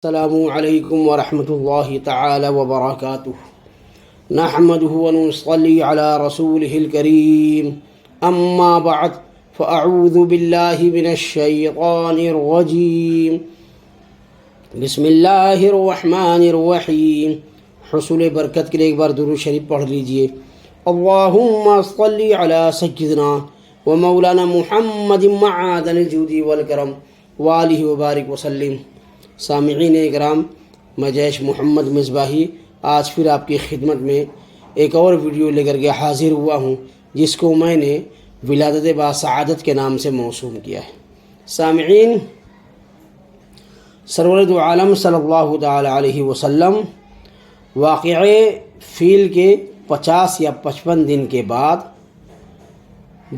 السلام علیکم ورحمۃ اللہ تعالی وبرکاتہ نحمده ونصلي على رسوله الكريم اما بعد فاعوذ باللہ من الشیطان الرجیم بسم اللہ الرحمن الرحیم۔ حصول برکت کے لیے ایک بار درود شریف پڑھ لیجئے۔ اللہم صلی علی سیدنا و مولانا محمد معدن الجود والکرم وآلہ وبارک وسلم۔ سامعین اکرام، میں جیش محمد مصباحی آج پھر آپ کی خدمت میں ایک اور ویڈیو لے کر کے حاضر ہوا ہوں، جس کو میں نے ولادت با سعادت کے نام سے موسوم کیا ہے۔ سامعین، سرور دو عالم صلی اللہ تعالی علیہ وسلم واقعے فیل کے 50 یا 55 دن کے بعد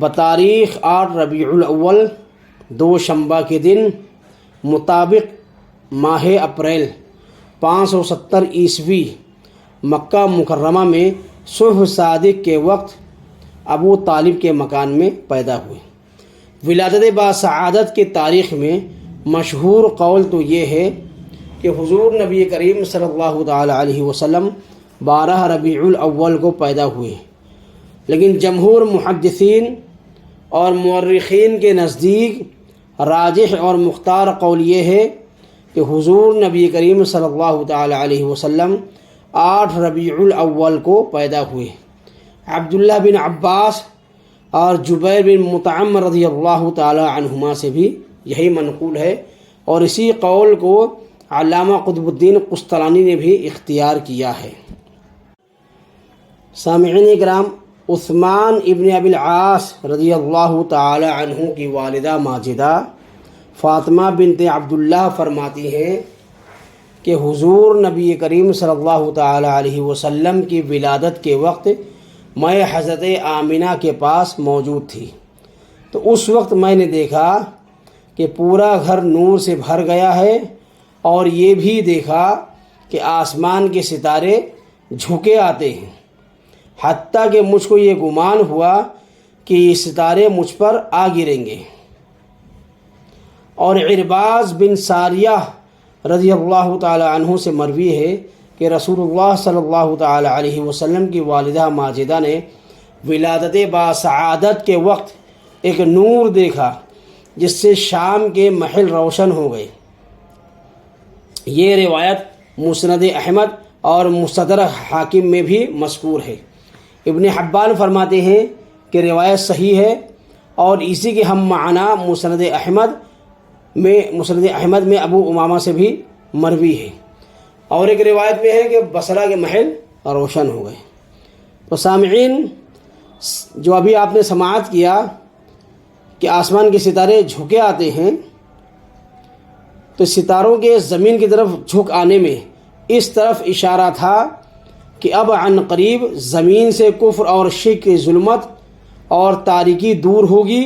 بتاریخ 8 ربیع الاول دوشنبہ کے دن مطابق ماہ اپریل 570 عیسوی مکہ مکرمہ میں صبح صادق کے وقت ابو طالب کے مکان میں پیدا ہوئے۔ ولادت با سعادت کی تاریخ میں مشہور قول تو یہ ہے کہ حضور نبی کریم صلی اللہ تعالی علیہ وسلم 12 ربیع الاول کو پیدا ہوئے، لیکن جمہور محدثین اور مورخین کے نزدیک راجح اور مختار قول یہ ہے کہ حضور نبی کریم صلی اللہ تعالی علیہ وسلم 8 ربیع الاول کو پیدا ہوئے۔ عبداللہ بن عباس اور جبیر بن مطعم رضی اللہ تعالی عنہما سے بھی یہی منقول ہے، اور اسی قول کو علامہ قطب الدین قسطلانی نے بھی اختیار کیا ہے۔ سامعین اکرام، عثمان ابن ابی العاص رضی اللہ تعالی عنہ کی والدہ ماجدہ فاطمہ بنت عبداللہ فرماتی ہیں کہ حضور نبی کریم صلی اللہ تعالی علیہ وسلم کی ولادت کے وقت میں حضرت آمنہ کے پاس موجود تھی، تو اس وقت میں نے دیکھا کہ پورا گھر نور سے بھر گیا ہے، اور یہ بھی دیکھا کہ آسمان کے ستارے جھکے آتے ہیں، حتیٰ کہ مجھ کو یہ گمان ہوا کہ یہ ستارے مجھ پر آ گریں گے۔ اور عرباض بن ساریہ رضی اللہ تعالی عنہ سے مروی ہے کہ رسول اللہ صلی اللہ تعالی علیہ وسلم کی والدہ ماجدہ نے ولادت با سعادت کے وقت ایک نور دیکھا جس سے شام کے محل روشن ہو گئے۔ یہ روایت مسند احمد اور مستدرک حاکم میں بھی مذکور ہے۔ ابن حبان فرماتے ہیں کہ روایت صحیح ہے، اور اسی کے ہم معنی مسند احمد میں ابو امامہ سے بھی مروی ہے، اور ایک روایت میں ہے کہ بصرہ کے محل روشن ہو گئے۔ تو سامعین، جو ابھی آپ نے سماعت کیا کہ آسمان کے ستارے جھکے آتے ہیں، تو ستاروں کے زمین کی طرف جھک آنے میں اس طرف اشارہ تھا کہ اب عن قریب زمین سے کفر اور شرک کی ظلمت اور تاریکی دور ہوگی،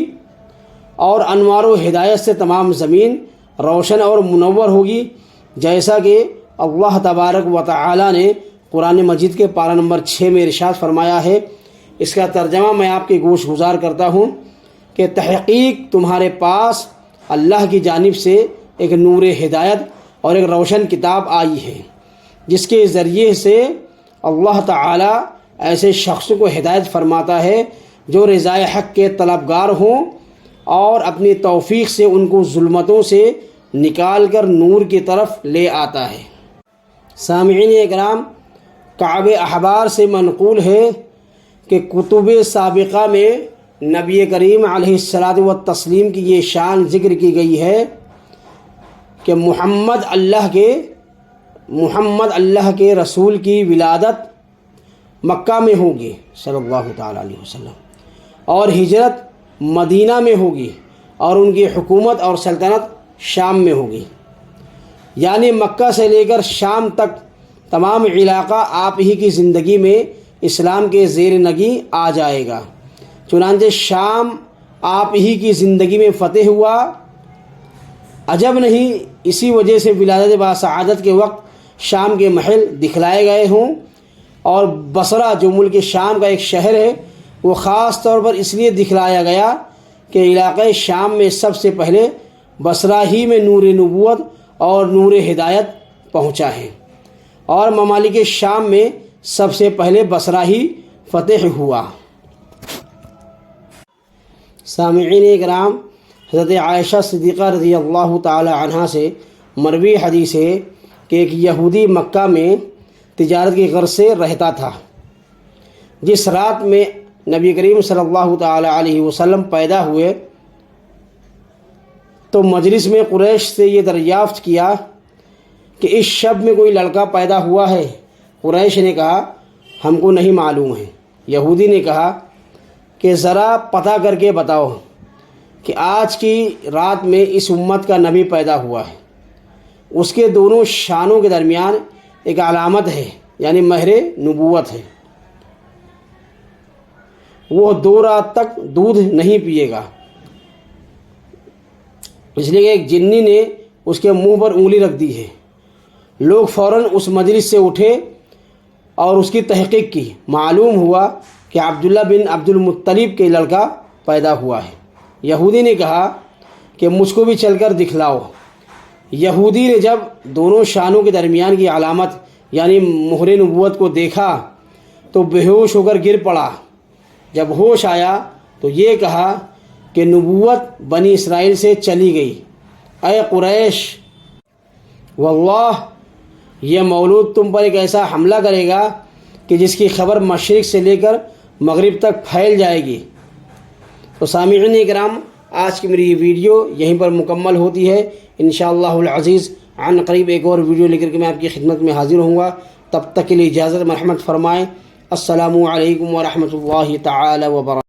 اور انوار و ہدایت سے تمام زمین روشن اور منور ہوگی، جیسا کہ اللہ تبارک و تعالی نے قرآن مجید کے پارہ نمبر 6 میں ارشاد فرمایا ہے۔ اس کا ترجمہ میں آپ کے گوش گزار کرتا ہوں کہ تحقیق تمہارے پاس اللہ کی جانب سے ایک نور ہدایت اور ایک روشن کتاب آئی ہے، جس کے ذریعے سے اللہ تعالی ایسے شخص کو ہدایت فرماتا ہے جو رضائے حق کے طلبگار ہوں، اور اپنی توفیق سے ان کو ظلمتوں سے نکال کر نور کی طرف لے آتا ہے۔ سامعین اکرام، کعب احبار سے منقول ہے کہ کتب سابقہ میں نبی کریم علیہ الصلاۃ والتسلیم کی یہ شان ذکر کی گئی ہے کہ محمد اللہ کے رسول کی ولادت مکہ میں ہوگی صلی اللہ تعالی علیہ وسلم، اور ہجرت مدینہ میں ہوگی، اور ان کی حکومت اور سلطنت شام میں ہوگی، یعنی مکہ سے لے کر شام تک تمام علاقہ آپ ہی کی زندگی میں اسلام کے زیر نگی آ جائے گا۔ چنانچہ شام آپ ہی کی زندگی میں فتح ہوا۔ عجب نہیں اسی وجہ سے ولادت با سعادت کے وقت شام کے محل دکھلائے گئے ہوں، اور بصرہ جو ملک شام کا ایک شہر ہے وہ خاص طور پر اس لیے دکھلایا گیا کہ علاقہ شام میں سب سے پہلے بصرہ ہی میں نور نبوت اور نور ہدایت پہنچا ہے اور ممالک شام میں سب سے پہلے بصرہ ہی فتح ہوا۔ سامعین اکرام، حضرت عائشہ صدیقہ رضی اللہ تعالی عنہا سے مروی حدیث ہے کہ ایک یہودی مکہ میں تجارت کی غرض سے رہتا تھا۔ جس رات میں نبی کریم صلی اللہ تعالی علیہ وسلم پیدا ہوئے تو مجلس میں قریش سے یہ دریافت کیا کہ اس شب میں کوئی لڑکا پیدا ہوا ہے؟ قریش نے کہا ہم کو نہیں معلوم ہے۔ یہودی نے کہا کہ ذرا پتہ کر کے بتاؤ کہ آج کی رات میں اس امت کا نبی پیدا ہوا ہے۔ اس کے دونوں شانوں کے درمیان ایک علامت ہے، یعنی مہر نبوت ہے۔ وہ 2 رات تک دودھ نہیں پیے گا، اس لیے کہ ایک جنی نے اس کے منہ پر انگلی رکھ دی ہے۔ لوگ فوراً اس مجلس سے اٹھے اور اس کی تحقیق کی۔ معلوم ہوا کہ عبداللہ بن عبد المطلب کے لڑکا پیدا ہوا ہے۔ یہودی نے کہا کہ مجھ کو بھی چل کر دکھلاؤ۔ یہودی نے جب دونوں شانوں کے درمیان کی علامت یعنی مہر نبوت کو دیکھا تو بے ہوش ہو کر گر پڑا۔ جب ہوش آیا تو یہ کہا کہ نبوت بنی اسرائیل سے چلی گئی۔ اے قریش، واللہ یہ مولود تم پر ایک ایسا حملہ کرے گا کہ جس کی خبر مشرق سے لے کر مغرب تک پھیل جائے گی۔ تو سامعین اکرام، آج کی میری یہ ویڈیو یہیں پر مکمل ہوتی ہے۔ انشاءاللہ العزیز عن قریب ایک اور ویڈیو لے کر کے میں آپ کی خدمت میں حاضر ہوں گا۔ تب تک کے لیے اجازت، مرحمت فرمائیں۔ السلام علیکم ورحمۃ اللہ تعالی وبرکاتہ۔